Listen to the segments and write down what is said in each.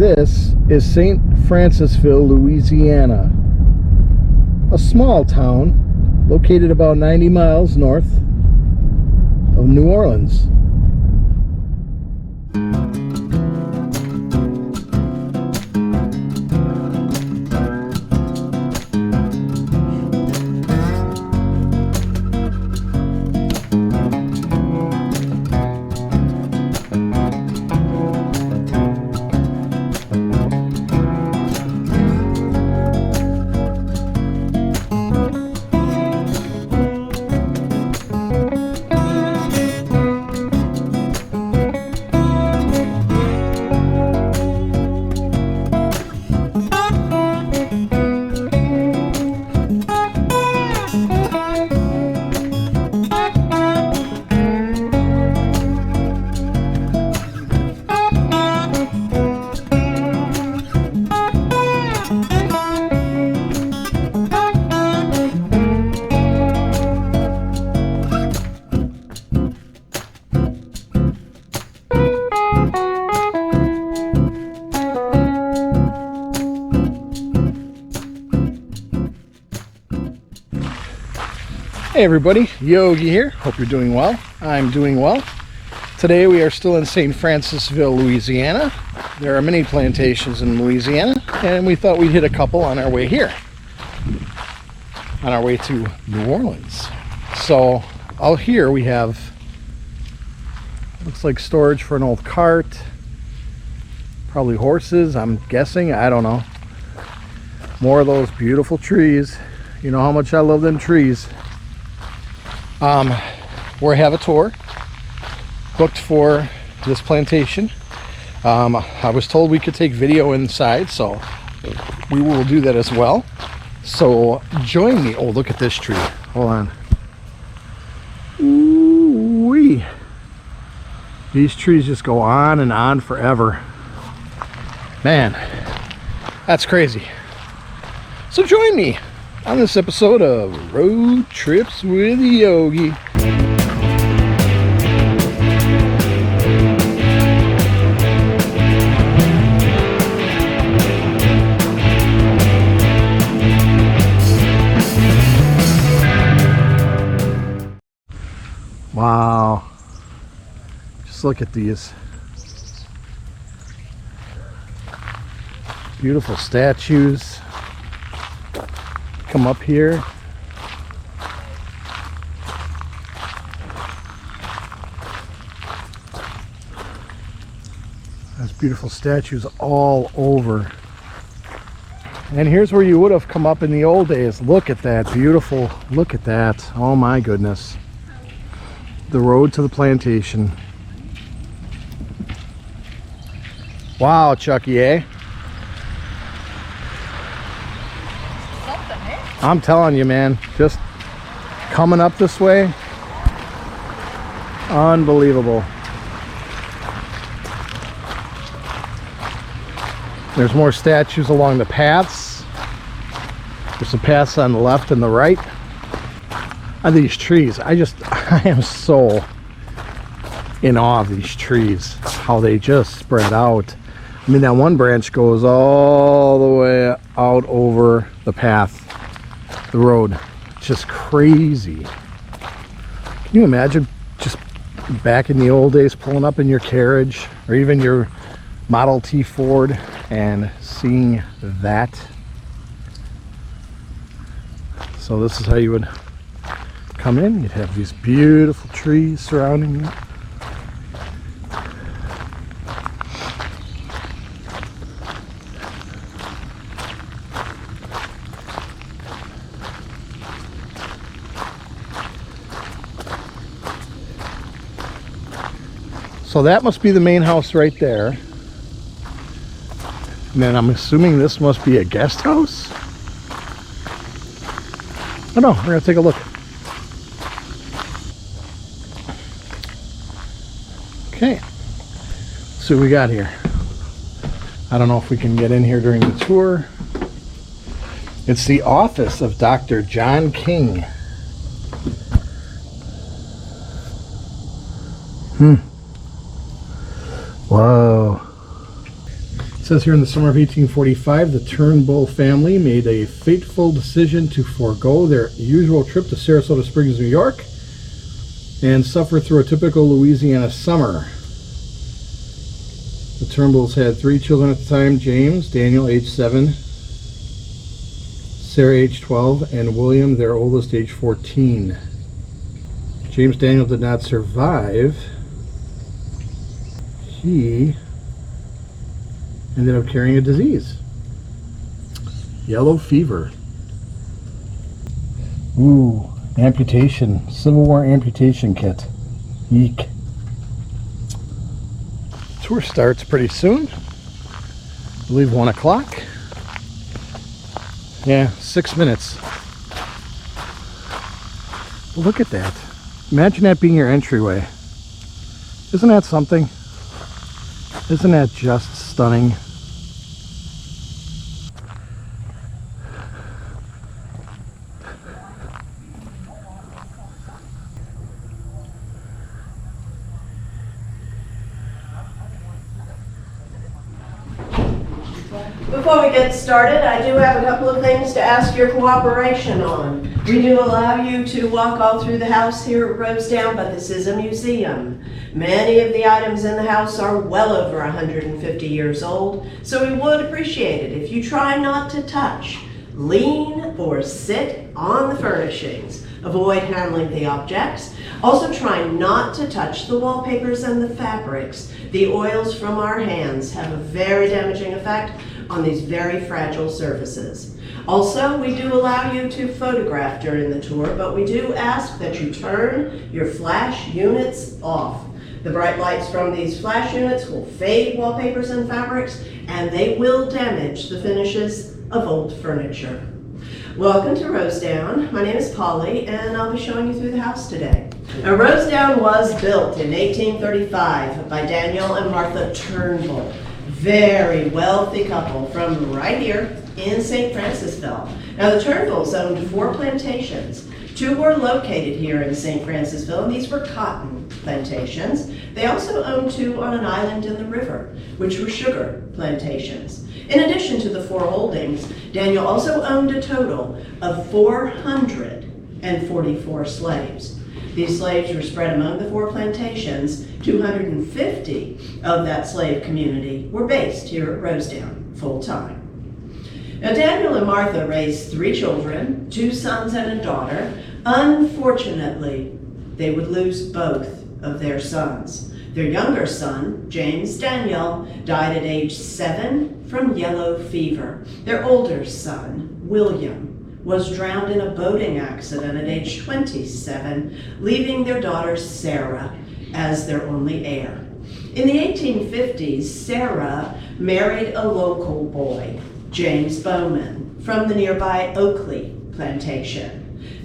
This is St. Francisville, Louisiana, a small town located about 90 miles north of New Orleans. Hey everybody, Yogi here. Hope you're doing well. I'm doing well. Today we are still in St. Francisville, Louisiana. There are many plantations in Louisiana, and we thought we'd hit a couple on our way here, on our way to New Orleans. So out here we have, looks like storage for an old cart, probably horses, I'm guessing, I don't know. More of those beautiful trees. You know how much I love them trees. We have a tour booked for this plantation. I was told we could take video inside, so we will do that as well. So join me. Oh, look at this tree. Hold on. Ooh-wee. These trees just go on and on forever. Man, that's crazy. So join me on this episode of Road Trips with Yogi. Wow. Just look at these. Beautiful statues. Come up here. There's beautiful statues all over. And here's where you would have come up in the old days. Look at that, beautiful. Look at that. Oh my goodness. The road to the plantation. Wow, Chucky, eh? I'm telling you, man, just coming up this way, unbelievable. There's more statues along the paths. There's some paths on the left and the right. And these trees, I am so in awe of these trees, how they just spread out. I mean, that one branch goes all the way out over the path. The road, it's just crazy. Can you imagine just back in the old days pulling up in your carriage or even your Model T Ford and seeing that? So this is how you would come in. You'd have these beautiful trees surrounding you. So that must be the main house right there. And then I'm assuming this must be a guest house. Oh no, we're gonna take a look. Okay, let's see what we got here. I don't know if we can get in here during the tour. It's the office of Dr. John King. Whoa. says here in the summer of 1845, the Turnbull family made a fateful decision to forego their usual trip to Saratoga Springs, New York, and suffer through a typical Louisiana summer. The Turnbulls had 3 children at the time: James, Daniel, age 7, Sarah, age 12, and William, their oldest, age 14. James Daniel did not survive. He ended up carrying a disease. Yellow fever. Ooh, amputation. Civil War amputation kit. Eek. Tour starts pretty soon. I believe 1 o'clock. Yeah, 6 minutes. Look at that. Imagine that being your entryway. Isn't that something? Isn't that just stunning? Before we get started, I do have a couple of things to ask your cooperation on. We do allow you to walk all through the house here at Rosedown, but this is a museum. Many of the items in the house are well over 150 years old, so we would appreciate it if you try not to touch, lean, or sit on the furnishings. Avoid handling the objects. Also try not to touch the wallpapers and the fabrics. The oils from our hands have a very damaging effect on these very fragile surfaces. Also, we do allow you to photograph during the tour, but we do ask that you turn your flash units off. The bright lights from these flash units will fade wallpapers and fabrics, and they will damage the finishes of old furniture. Welcome to Rosedown. My name is Polly, and I'll be showing you through the house today. Now, Rosedown was built in 1835 by Daniel and Martha Turnbull. Very wealthy couple from right here in St. Francisville. Now, the Turnbulls owned 4 plantations. 2 were located here in St. Francisville, and these were cotton plantations. They also owned 2 on an island in the river, which were sugar plantations. In addition to the 4 holdings, Daniel also owned a total of 444 slaves. These slaves were spread among the 4 plantations. 250 of that slave community were based here at Rosedown full-time. Now, Daniel and Martha raised 3 children, 2 sons and a daughter. Unfortunately, they would lose both of their sons. Their younger son, James Daniel, died at age 7 from yellow fever. Their older son, William, was drowned in a boating accident at age 27, leaving their daughter Sarah as their only heir. In the 1850s, Sarah married a local boy, James Bowman, from the nearby Oakley plantation.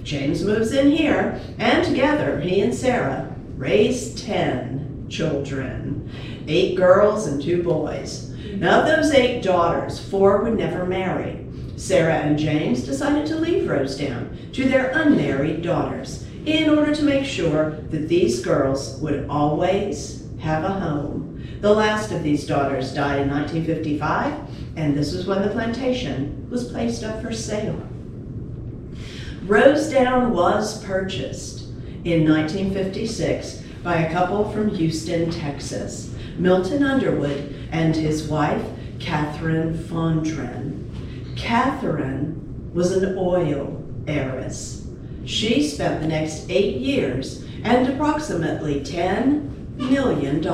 James moves in here, and together he and Sarah raised 10 children, 8 girls and 2 boys. Now, of those 8 daughters, 4 would never marry. Sarah and James decided to leave Rosedown to their unmarried daughters in order to make sure that these girls would always have a home. The last of these daughters died in 1955, and this was when the plantation was placed up for sale. Rosedown was purchased in 1956 by a couple from Houston, Texas, Milton Underwood and his wife, Catherine Fondren. Catherine was an oil heiress. She spent the next 8 years and approximately $10 million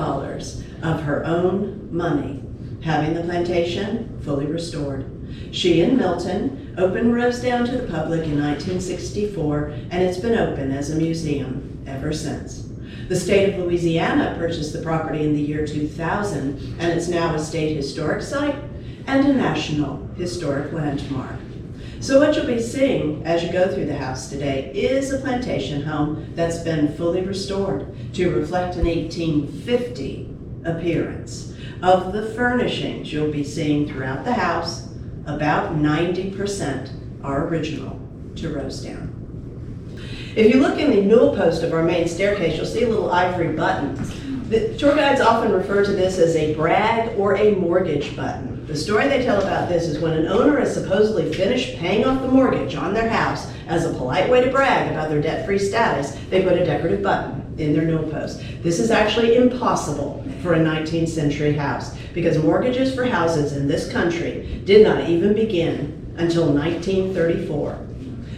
of her own money having the plantation fully restored. She and Milton opened Rosedown to the public in 1964, and it's been open as a museum ever since. The state of Louisiana purchased the property in the year 2000, and it's now a state historic site and a national historic landmark. So what you'll be seeing as you go through the house today is a plantation home that's been fully restored to reflect an 1850 appearance. Of the furnishings you'll be seeing throughout the house, about 90% are original to Rosedown. If you look in the newel post of our main staircase, you'll see a little ivory button. The tour guides often refer to this as a brag or a mortgage button. The story they tell about this is when an owner is supposedly finished paying off the mortgage on their house, as a polite way to brag about their debt-free status, they put a decorative button in their newel post. This is actually impossible for a 19th century house because mortgages for houses in this country did not even begin until 1934.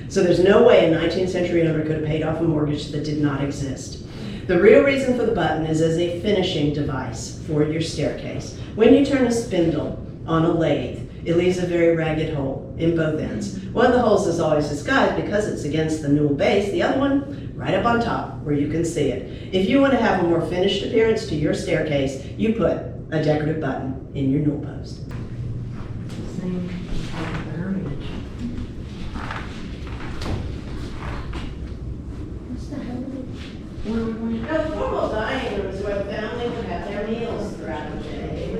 So there's no way a 19th century owner could have paid off a mortgage that did not exist. The real reason for the button is as a finishing device for your staircase. When you turn a spindle on a lathe, it leaves a very ragged hole in both ends. One of the holes is always disguised because it's against the newel base, the other one right up on top where you can see it. If you want to have a more finished appearance to your staircase, you put a decorative button in your newel post. The formal dining room is where the family would have their meals throughout the day.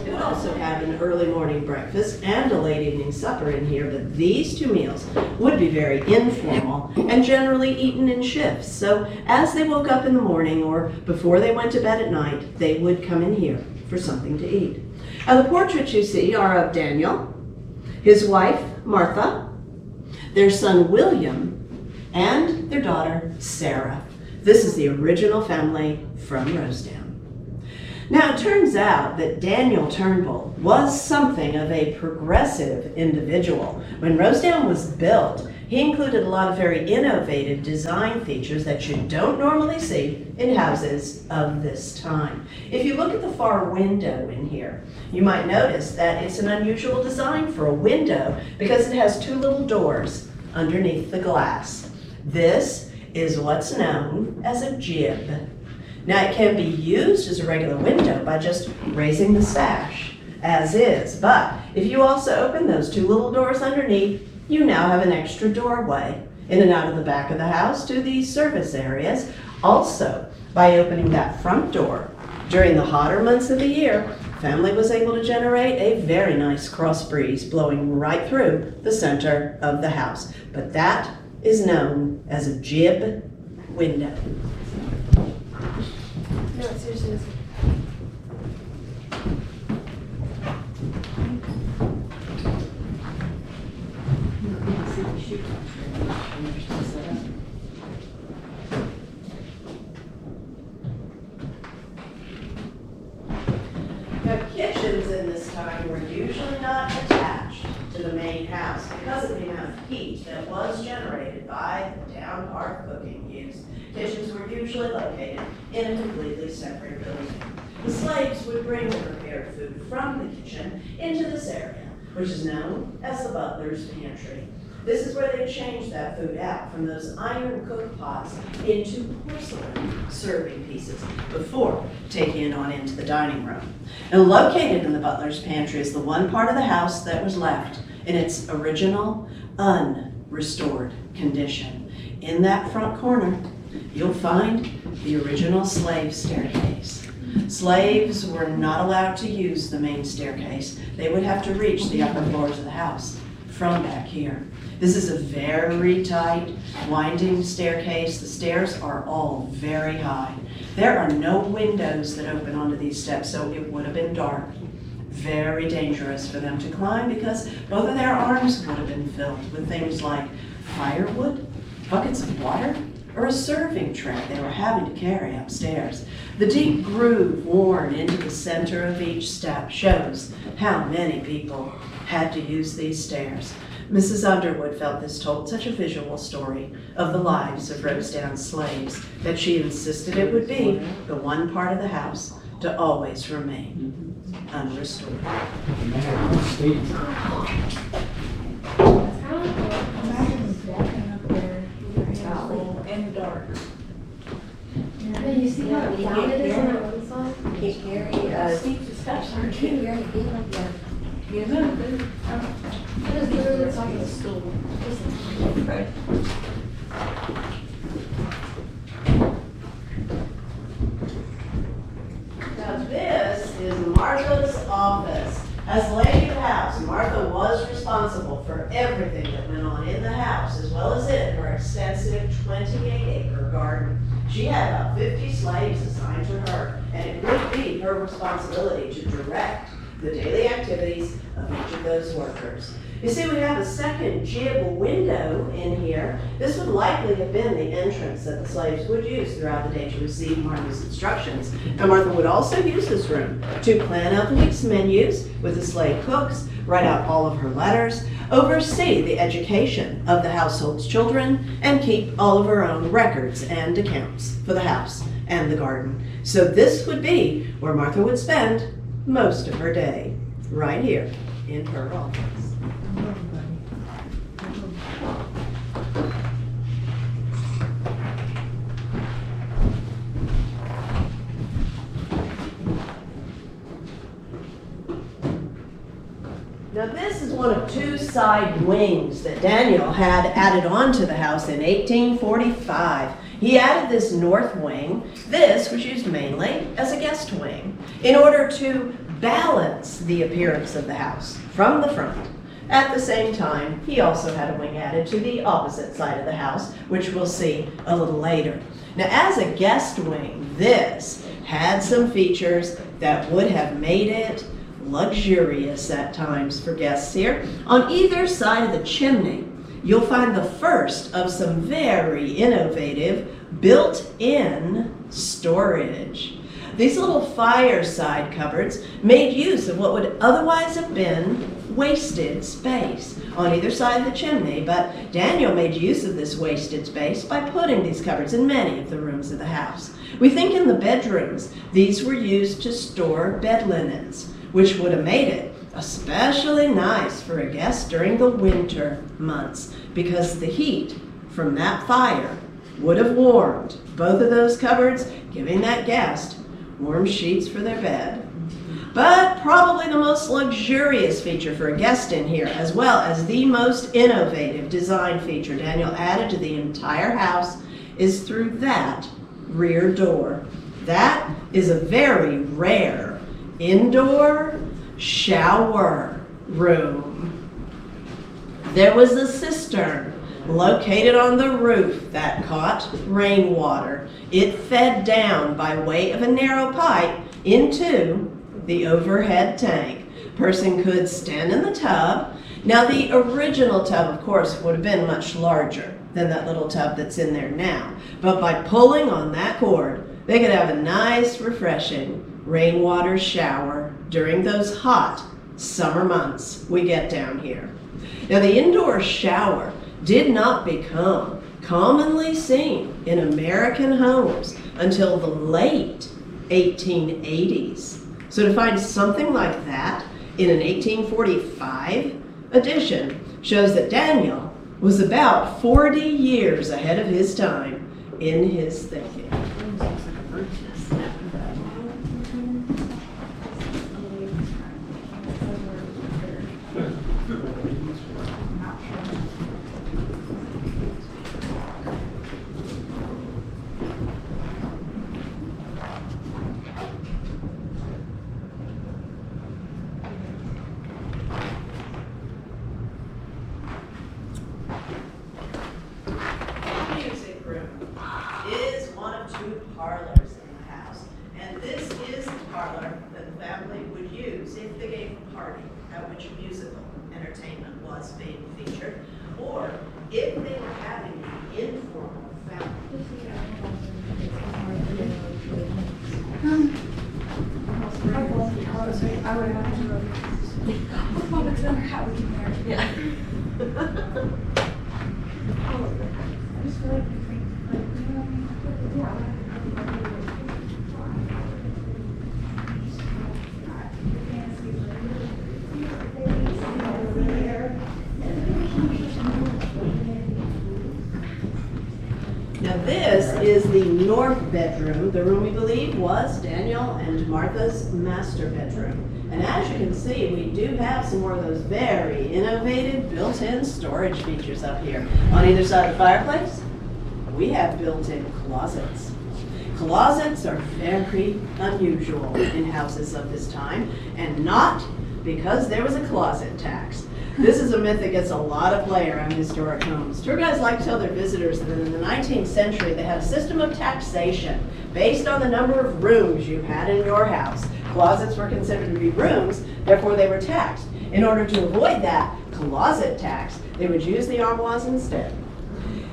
It would also have an early morning breakfast and a late evening supper in here, but these two meals would be very informal and generally eaten in shifts. So as they woke up in the morning or before they went to bed at night, they would come in here for something to eat. Now the portraits you see are of Daniel, his wife Martha, their son William, and their daughter Sarah. This is the original family from Rosedown. Now, it turns out that Daniel Turnbull was something of a progressive individual. When Rosedown was built, he included a lot of very innovative design features that you don't normally see in houses of this time. If you look at the far window in here, you might notice that it's an unusual design for a window because it has two little doors underneath the glass. This is what's known as a jib. Now it can be used as a regular window by just raising the sash, as is, but if you also open those two little doors underneath, you now have an extra doorway in and out of the back of the house to these service areas. Also, by opening that front door during the hotter months of the year, family was able to generate a very nice cross breeze blowing right through the center of the house. But that is known as a jib window. No, seriously. Now, kitchens in this time were usually not attached to the main house because of the amount of heat that was generated by the down hearth cooking used. Kitchens were usually located in a completely separate building. The slaves would bring the prepared food from the kitchen into this area, which is known as the butler's pantry. This is where they changed that food out from those iron cook pots into porcelain serving pieces before taking it on into the dining room. And located in the butler's pantry is the one part of the house that was left in its original, unrestored condition. In that front corner, you'll find the original slave staircase. Slaves were not allowed to use the main staircase. They would have to reach the upper floors of the house from back here. This is a very tight, winding staircase. The stairs are all very high. There are no windows that open onto these steps, so it would have been dark. Very dangerous for them to climb because both of their arms would have been filled with things like firewood, buckets of water, or a serving tray they were having to carry upstairs. The deep groove worn into the center of each step shows how many people had to use these stairs. Mrs. Underwood felt this told such a visual story of the lives of Rosedown slaves that she insisted it would be the one part of the house to always remain unrestored. In the dark. Yeah, you see how down it is on the other side? Keep Gary, Steep discussion. keep Gary being like that. It is literally it's like a stool. Now this is Martha's office. As lady of the house, Martha was responsible for everything that went on in the house, as well as in her extensive 28-acre garden. She had about 50 slaves assigned to her, and it would be her responsibility to direct the daily activities of each of those workers. You see, we have a second jib window in here. This would likely have been the entrance that the slaves would use throughout the day to receive Martha's instructions. And Martha would also use this room to plan out the week's menus with the slave cooks, write out all of her letters, oversee the education of the household's children, and keep all of her own records and accounts for the house and the garden. So this would be where Martha would spend most of her day, right here in her office. Now this is one of two side wings that Daniel had added on to the house in 1845. He added this north wing. This was used mainly as a guest wing in order to balance the appearance of the house from the front. At the same time, he also had a wing added to the opposite side of the house, which we'll see a little later. Now as a guest wing, this had some features that would have made it luxurious at times for guests here. On either side of the chimney, you'll find the first of some very innovative built-in storage. These little fireside cupboards made use of what would otherwise have been wasted space on either side of the chimney, but Daniel made use of this wasted space by putting these cupboards in many of the rooms of the house. We think in the bedrooms, these were used to store bed linens, which would have made it especially nice for a guest during the winter months, because the heat from that fire would have warmed both of those cupboards, giving that guest warm sheets for their bed. But probably the most luxurious feature for a guest in here, as well as the most innovative design feature Daniel added to the entire house, is through that rear door. That is a very rare indoor shower room. There was a cistern located on the roof that caught rainwater. It fed down by way of a narrow pipe into the overhead tank. Person could stand in the tub. Now the original tub, of course, would have been much larger than that little tub that's in there now. But by pulling on that cord, they could have a nice, refreshing rainwater shower during those hot summer months we get down here. Now the indoor shower did not become commonly seen in American homes until the late 1880s. So to find something like that in an 1845 edition shows that Daniel was about 40 years ahead of his time in his thinking. Is one of two parlors in the house, and this is the parlor that the family would use if they gave a party at which musical entertainment was being featured, or if they were having an informal family. I would have to yeah. Now this is the north bedroom, the room we believe was Daniel and Martha's master bedroom. And as you can see, we do have some more of those very innovative built-in storage features up here. On either side of the fireplace, we have built-in closets. Closets are very unusual in houses of this time, and not because there was a closet tax. This is a myth that gets a lot of play around historic homes. Tour guides like to tell their visitors that in the 19th century they had a system of taxation based on the number of rooms you had in your house. Closets were considered to be rooms, therefore they were taxed. In order to avoid that closet tax, they would use the armoires instead.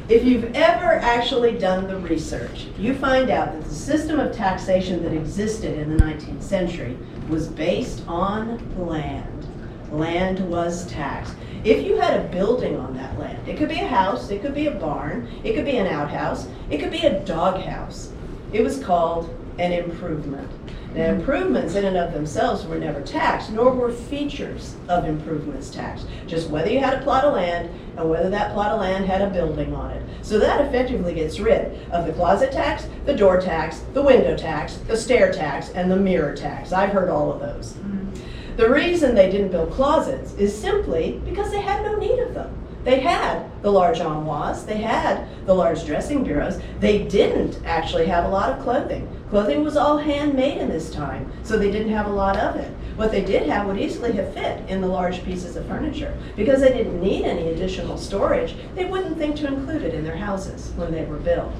If you've ever actually done the research, you find out that the system of taxation that existed in the 19th century was based on land. Land was taxed. If you had a building on that land, it could be a house, it could be a barn, it could be an outhouse, it could be a doghouse. It was called an improvement. Now, improvements in and of themselves were never taxed, nor were features of improvements taxed. Just whether you had a plot of land and whether that plot of land had a building on it. So that effectively gets rid of the closet tax, the door tax, the window tax, the stair tax, and the mirror tax. I've heard all of those. The reason they didn't build closets is simply because they had no need of them. They had the large armoires, they had the large dressing bureaus. They didn't actually have a lot of clothing. Clothing was all handmade in this time, so they didn't have a lot of it. What they did have would easily have fit in the large pieces of furniture. Because they didn't need any additional storage, they wouldn't think to include it in their houses when they were built.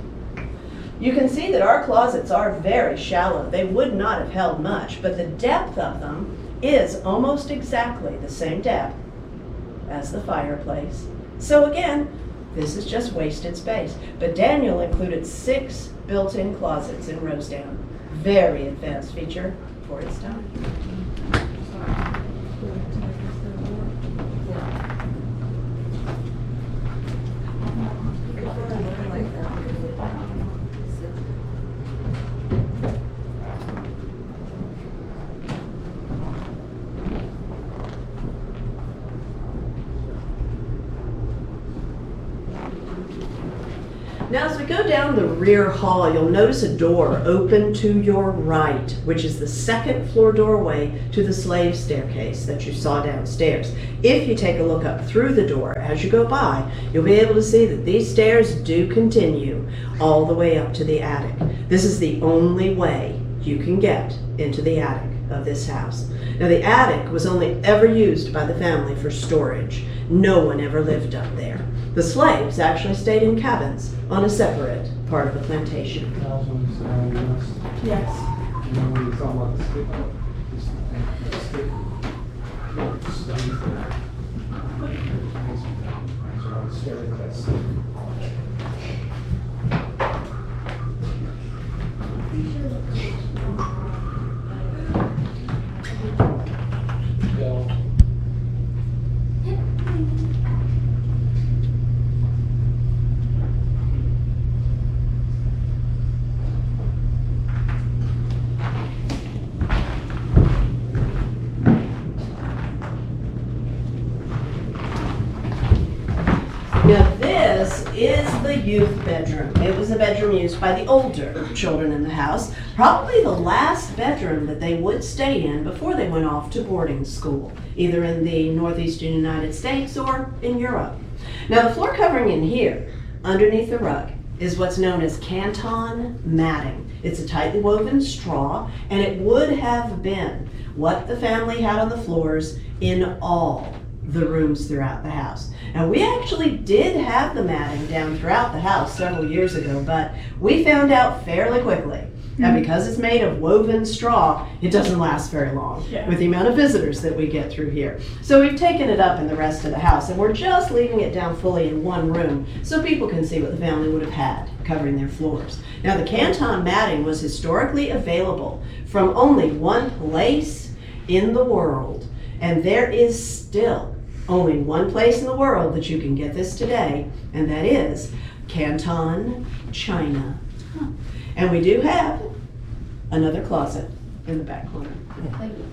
You can see that our closets are very shallow. They would not have held much, but the depth of them is almost exactly the same depth as the fireplace. So again, this is just wasted space. But Daniel included 6 built-in closets in Rosedown. Very advanced feature for its time. Now as we go down the rear hall, you'll notice a door open to your right, which is the second floor doorway to the slave staircase that you saw downstairs. If you take a look up through the door as you go by, you'll be able to see that these stairs do continue all the way up to the attic. This is the only way you can get into the attic of this house. Now the attic was only ever used by the family for storage. No one ever lived up there. The slaves actually stayed in cabins on a separate part of the plantation. Yes. Now this is the youth bedroom. It was a bedroom used by the older children in the house, probably the last bedroom that they would stay in before they went off to boarding school, either in the northeastern United States or in Europe. Now the floor covering in here, underneath the rug, is what's known as canton matting. It's a tightly woven straw, and it would have been what the family had on the floors in all the rooms throughout the house. Now we actually did have the matting down throughout the house several years ago, but we found out fairly quickly that because it's made of woven straw, it doesn't last very long with the amount of visitors that we get through here. So we've taken it up in the rest of the house, and we're just leaving it down fully in one room so people can see what the family would have had covering their floors. Now the canton matting was historically available from only one place in the world, and there is still only one place in the world that you can get this today, and that is Canton, China. And we do have another closet in the back corner.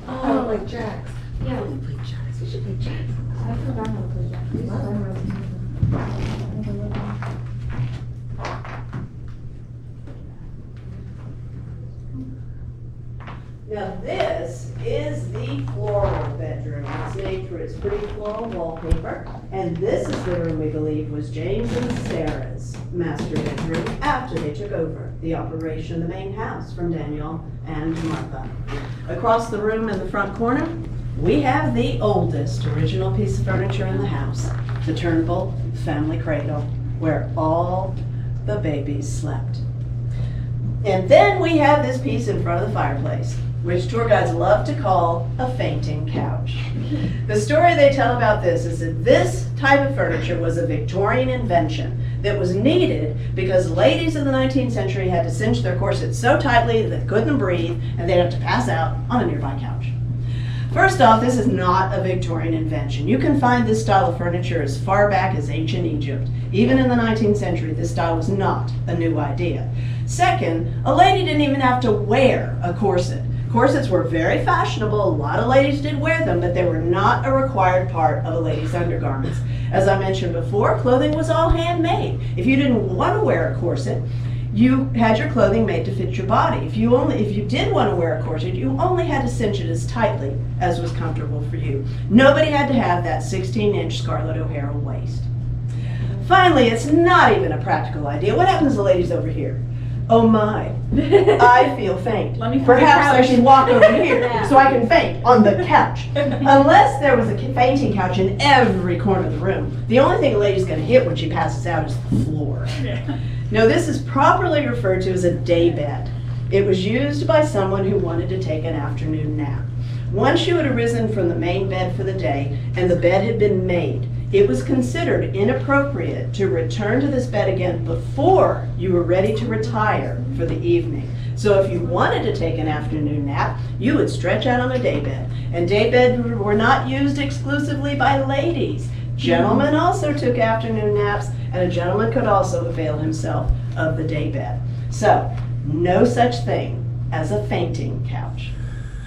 Oh, like jacks. Yeah. We play jacks. We should play jacks. I forgot how to play that. We used to learn Rosedown. Now this is the floral bedroom. It's named for its pretty floral wallpaper. And this is the room we believe was James and Sarah's master bedroom after they took over the operation of the main house from Daniel and Martha. Across the room in the front corner, we have the oldest original piece of furniture in the house, the Turnbull family cradle, where all the babies slept. And then we have this piece in front of the fireplace. which tour guides love to call a fainting couch. The story they tell about this is that this type of furniture was a Victorian invention that was needed because ladies of the 19th century had to cinch their corsets so tightly that they couldn't breathe and they'd have to pass out on a nearby couch. First off, this is not a Victorian invention. You can find this style of furniture as far back as ancient Egypt. Even in the 19th century, this style was not a new idea. Second, a lady didn't even have to wear a corset. Corsets were very fashionable. A lot of ladies did wear them, but they were not a required part of a lady's undergarments. As I mentioned before, clothing was all handmade. If you didn't want to wear a corset, you had your clothing made to fit your body. If you did want to wear a corset, you only had to cinch it as tightly as was comfortable for you. Nobody had to have that 16-inch Scarlett O'Hara waist. Finally, it's not even a practical idea. What happens to the ladies over here? Oh my, I feel faint. Perhaps I should walk over here so I can faint on the couch. Unless there was a fainting couch in every corner of the room, the only thing a lady's going to hit when she passes out is the floor. Now, this is properly referred to as a day bed. It was used by someone who wanted to take an afternoon nap. Once you had arisen from the main bed for the day and the bed had been made, it was considered inappropriate to return to this bed again before you were ready to retire for the evening. So if you wanted to take an afternoon nap, you would stretch out on a daybed. And daybeds were not used exclusively by ladies. Gentlemen also took afternoon naps, and a gentleman could also avail himself of the daybed. So, no such thing as a fainting couch.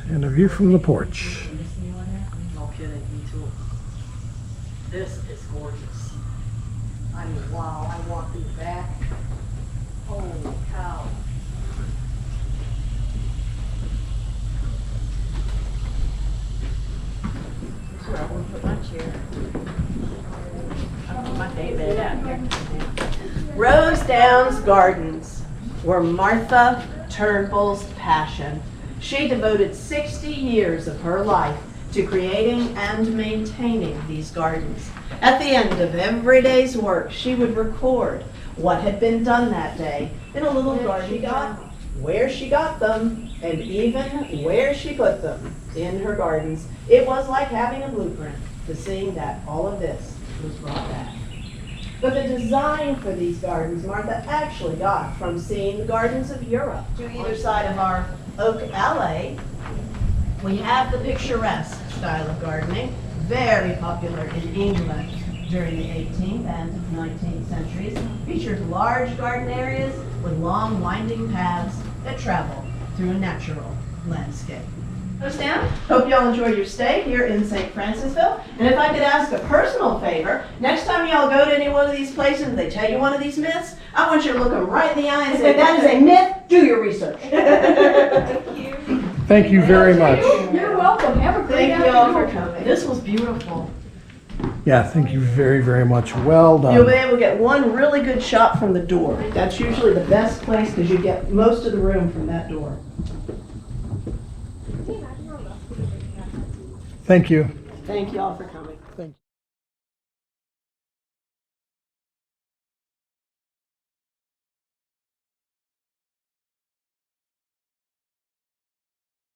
And a view from the porch. No kidding, me too. This is gorgeous. I mean, wow, I walked through the back. Holy cow. That's where I want to put my chair. I'll put my daybed out here. Rosedown's gardens were Martha Turnbull's passion. She devoted 60 years of her life to creating and maintaining these gardens. At the end of every day's work, she would record what had been done that day in a little garden journal, where she got them, and even where she put them in her gardens. It was like having a blueprint to seeing that all of this was brought back. But the design for these gardens, Martha actually got from seeing the gardens of Europe. To either side of our oak alley, we have the picturesque style of gardening, very popular in England during the 18th and 19th centuries. Featured large garden areas with long winding paths that travel through a natural landscape. Rosedown, hope y'all enjoyed your stay here in St. Francisville. And if I could ask a personal favor, next time y'all go to any one of these places and they tell you one of these myths, I want you to look them right in the eye and say, that is a myth, do your research. Thank you very much. You're welcome. Have a great Thank you all afternoon. for coming. This was beautiful. Yeah, thank you very, very much. Well You'll be done. able to get one really good shot from the door. That's usually the best place because you get most of the room from that door. Thank you. Thank you all for coming. Thank you.